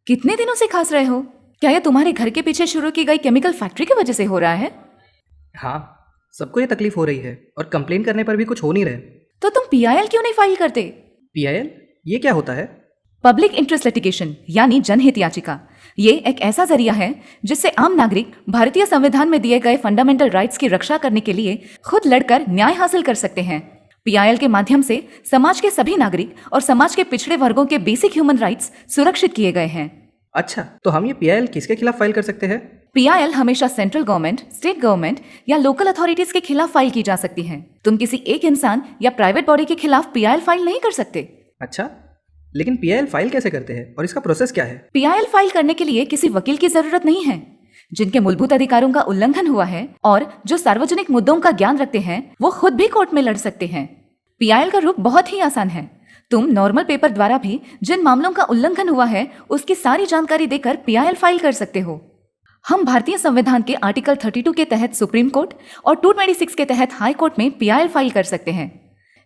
कितने दिनों से खांस रहे हो? क्या यह तुम्हारे घर के पीछे शुरू की गई केमिकल फैक्ट्री की वजह से हो रहा है? हाँ, सबको ये तकलीफ हो रही है और कंप्लेन करने पर भी कुछ हो नहीं रहे। तो तुम पीआईएल क्यों नहीं फाइल करते? पीआईएल ये क्या होता है? पब्लिक इंटरेस्ट लिटिगेशन यानी जनहित याचिका। ये एक ऐसा जरिया है जिससे आम नागरिक भारतीय संविधान में दिए गए फंडामेंटल राइट्स की रक्षा करने के लिए खुद लड़कर न्याय हासिल कर सकते हैं। पीआईएल के माध्यम से समाज के सभी नागरिक और समाज के पिछड़े वर्गों के बेसिक ह्यूमन राइट्स सुरक्षित किए गए हैं। अच्छा, तो हम ये पीआईएल किसके खिलाफ फाइल कर सकते हैं? पीआईएल हमेशा सेंट्रल गवर्नमेंट, स्टेट गवर्नमेंट या लोकल अथॉरिटीज के खिलाफ फाइल की जा सकती है। तुम किसी एक इंसान या प्राइवेट बॉडी के खिलाफ पीआईएल फाइल नहीं कर सकते। अच्छा, लेकिन पीआईएल फाइल कैसे करते हैं और इसका प्रोसेस क्या है? पीआईएल फाइल करने के लिए किसी वकील की जरूरत नहीं है। जिनके मूलभूत अधिकारों का उल्लंघन हुआ है और जो सार्वजनिक मुद्दों का ज्ञान रखते हैं वो खुद भी कोर्ट में लड़ सकते हैं। पीआईएल का रूप बहुत ही आसान है। तुम नॉर्मल पेपर द्वारा भी जिन मामलों का उल्लंघन हुआ है उसकी सारी जानकारी देकर पीआईएल फाइल कर सकते हो। हम भारतीय संविधान के आर्टिकल 32 के तहत सुप्रीम कोर्ट और 226 के तहत हाई कोर्ट में पीआईएल फाइल कर सकते हैं।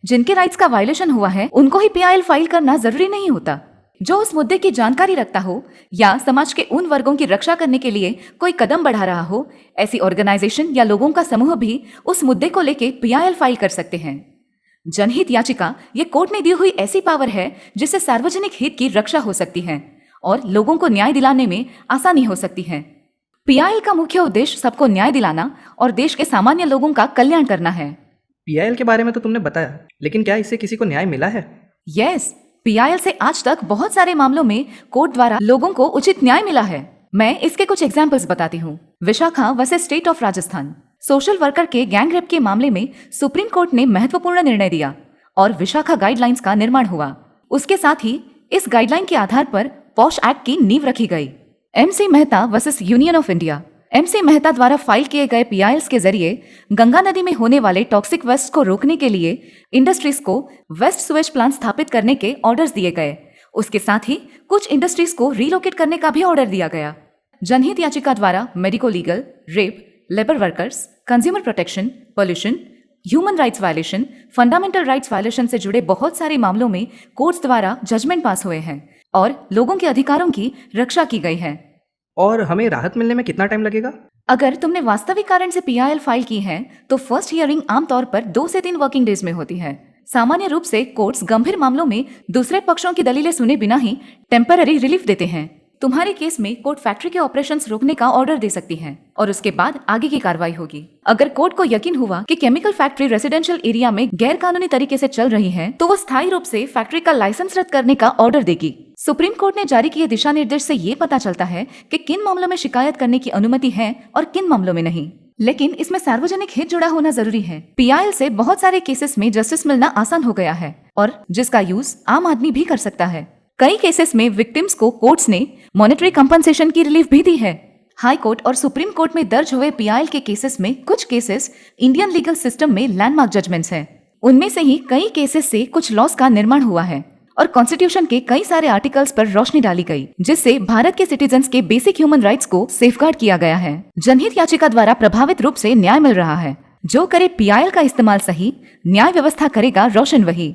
जिनके राइट्स का वायलेशन हुआ है उनको ही पीआईएल फाइल करना जरूरी नहीं होता। जो उस मुद्दे की जानकारी रखता हो या समाज के उन वर्गों की रक्षा करने के लिए कोई कदम बढ़ा रहा हो, ऐसी ऑर्गेनाइजेशन या लोगों का समूह भी उस मुद्दे को लेकर पीआईएल फाइल कर सकते हैं। जनहित याचिका ये कोर्ट ने दी हुई ऐसी पावर है जिससे सार्वजनिक हित की रक्षा हो सकती है और लोगों को न्याय दिलाने में आसानी हो सकती है। पीआईएल का मुख्य उद्देश्य सबको न्याय दिलाना और देश के सामान्य लोगों का कल्याण करना है। पीआईएल के बारे में तो तुमने बताया, लेकिन क्या इससे किसी को न्याय मिला है? यस, पीआईएल से आज तक बहुत सारे मामलों में कोर्ट द्वारा लोगों को उचित न्याय मिला है। मैं इसके कुछ एग्जाम्पल्स बताती हूँ। Vishakha versus state of Rajasthan. Social worker के गैंग रेप के मामले में सुप्रीम कोर्ट ने महत्वपूर्ण निर्णय दिया और विशाखा गाइडलाइंस का निर्माण हुआ। उसके साथ ही इस गाइडलाइन के आधार पर पॉश एक्ट की नींव रखी गई। MC Mehta versus union of India. MC Mehta द्वारा फाइल किए गए पीआईएल्स के जरिए गंगा नदी में होने वाले टॉक्सिक वेस्ट को रोकने के लिए इंडस्ट्रीज को वेस्ट सुएज प्लांट स्थापित करने के ऑर्डर्स दिए गए। उसके साथ ही कुछ इंडस्ट्रीज को रीलोकेट करने का भी ऑर्डर दिया गया। जनहित याचिका द्वारा medico legal, rape, labour workers, consumer protection, pollution, human rights violation, fundamental rights violation से जुड़े बहुत सारे मामलों में कोर्ट्स द्वारा जजमेंट पास हुए हैं और लोगों के अधिकारों की रक्षा की गई है। और हमें राहत मिलने में कितना टाइम लगेगा? अगर तुमने वास्तविक कारण से पीआईएल फाइल की है तो फर्स्ट हियरिंग आमतौर पर 2 से 3 वर्किंग डेज में होती है। सामान्य रूप से कोर्ट्स गंभीर मामलों में दूसरे पक्षों की दलीलें सुने बिना ही टेम्पररी रिलीफ देते हैं। तुम्हारे केस में कोर्ट फैक्ट्री के ऑपरेशंस रोकने का ऑर्डर दे सकती है और उसके बाद आगे की कार्रवाई होगी। अगर कोर्ट को यकीन हुआ कि केमिकल फैक्ट्री रेसिडेंशियल एरिया में गैर कानूनी तरीके से चल रही है तो वो स्थायी रूप से फैक्ट्री का लाइसेंस रद्द करने का ऑर्डर देगी। सुप्रीम कोर्ट ने जारी किए दिशा निर्देश से ये पता चलता है कि किन मामलों में शिकायत करने की अनुमति है और किन मामलों में नहीं, लेकिन इसमें सार्वजनिक हित जुड़ा होना जरूरी है। पीआईएल से बहुत सारे केसेस में जस्टिस मिलना आसान हो गया है और जिसका यूज आम आदमी भी कर सकता है। कई केसेस में विक्टिम्स को कोर्ट्स ने मॉनेटरी कंपनसेशन की रिलीफ भी दी है। हाई कोर्ट और सुप्रीम कोर्ट में दर्ज हुए पीआईएल के केसेस में कुछ केसेस इंडियन लीगल सिस्टम में लैंडमार्क जजमेंट्स हैं। उनमें से ही कई केसेस से कुछ लॉस का निर्माण हुआ है और कॉन्स्टिट्यूशन के कई सारे आर्टिकल्स पर रोशनी डाली गई जिससे भारत के सिटीजन्स के बेसिक ह्यूमन राइट्स को सेफगार्ड किया गया है। जनहित याचिका द्वारा प्रभावित रूप से न्याय मिल रहा है। जो करे पीआईएल का इस्तेमाल सही, न्याय व्यवस्था करेगा रोशन वही।